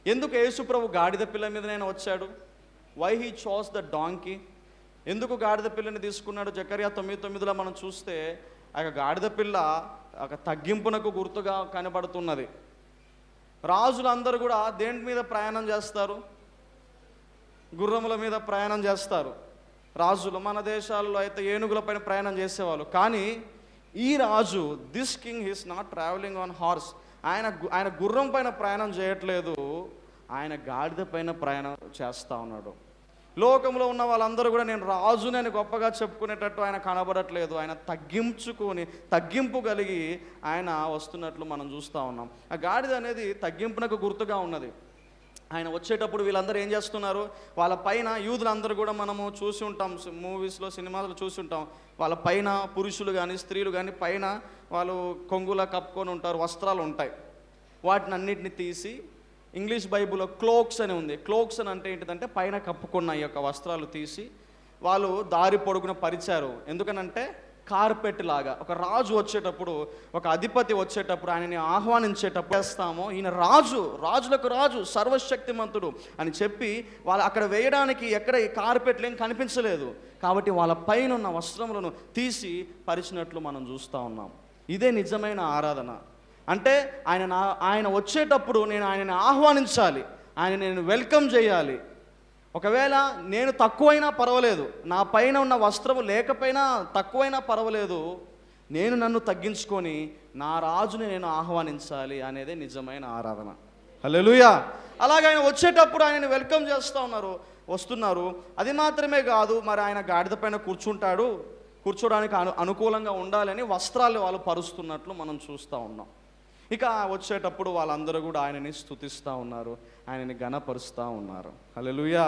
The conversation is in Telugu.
ఎందుకు యేసుప్రభు గాడిద పిల్ల మీదనైనా వచ్చాడు? Why he chose the donkey? ఎందుకు గాడిద పిల్లని తీసుకున్నాడు? జకర్యా 9:9 మనం చూస్తే ఆ గాడిద పిల్ల ఒక తగ్గింపునకు గుర్తుగా కనబడుతున్నది. రాజులందరూ కూడా దేని మీద ప్రయాణం చేస్తారు? గుర్రముల మీద ప్రయాణం చేస్తారు రాజులు. మన దేశాల్లో అయితే ఏనుగుల పైన ప్రయాణం చేసేవాళ్ళు. కానీ ఈ రాజు, this king, he's not travelling on horse. ఆయన గుర్రం పైన ప్రయాణం చేయట్లేదు, ఆయన గాడిద పైన ప్రయాణం చేస్తూ ఉన్నాడు. లోకంలో ఉన్న వాళ్ళందరూ కూడా నేను రాజుని అని గొప్పగా చెప్పుకునేటట్టు ఆయన కనబడట్లేదు. ఆయన తగ్గింపు కలిగి ఆయన వస్తున్నట్లు మనం చూస్తూ ఉన్నాం. ఆ గాడిద అనేది తగ్గింపునకు గుర్తుగా ఉన్నది. ఆయన వచ్చేటప్పుడు వీళ్ళందరూ ఏం చేస్తున్నారు? వాళ్ళ పైన యూదులందరూ కూడా మనము చూసి ఉంటాం, మూవీస్లో, సినిమాలో చూసి ఉంటాం. వాళ్ళ పైన పురుషులు కానీ స్త్రీలు కానీ పైన వాళ్ళు కొంగులా కప్పుకొని ఉంటారు, వస్త్రాలు ఉంటాయి. వాటిని అన్నిటిని తీసి, ఇంగ్లీష్ బైబిల్లో క్లోక్స్ అని ఉంది. క్లోక్స్ అని అంటే ఏంటిదంటే పైన కప్పుకున్న ఈ యొక్క వస్త్రాలు తీసి వాళ్ళు దారి పొడుగున పరిచారు. ఎందుకనంటే కార్పెట్ లాగా ఒక రాజు వచ్చేటప్పుడు, ఒక అధిపతి వచ్చేటప్పుడు, ఆయనని ఆహ్వానించేటప్పుడు చేస్తామో ఈయన రాజులకు రాజు, సర్వశక్తిమంతుడు అని చెప్పి వాళ్ళు అక్కడ వేయడానికి ఎక్కడ ఈ కార్పెట్లు ఏం కనిపించలేదు. కాబట్టి వాళ్ళ పైన ఉన్న వస్త్రములను తీసి పరిచినట్లు మనం చూస్తూ ఉన్నాం. ఇదే నిజమైన ఆరాధన. అంటే ఆయన వచ్చేటప్పుడు నేను ఆయనని ఆహ్వానించాలి, నేను వెల్కమ్ చేయాలి. ఒకవేళ నేను తక్కువైనా పర్వాలేదు, నా పైన ఉన్న వస్త్రము లేకపోయినా తక్కువైనా పర్వాలేదు, నన్ను తగ్గించుకొని నా రాజుని నేను ఆహ్వానించాలి అనేదే నిజమైన ఆరాధన. హల్లెలూయా. అలాగే ఆయన వచ్చేటప్పుడు ఆయనని వెల్కమ్ చేస్తూ వస్తున్నారు. అది మాత్రమే కాదు, మరి ఆయన గాడిద పైన కూర్చోడానికి అనుకూలంగా ఉండాలని వస్త్రాలు వాళ్ళు పరుస్తున్నట్లు మనం చూస్తూ ఉన్నాం. ఇక వచ్చేటప్పుడు వాళ్ళందరూ కూడా ఆయనని స్తుతిస్తూ ఉన్నారు, ఆయనని ఘనపరుస్తూ ఉన్నారు. హల్లెలూయా.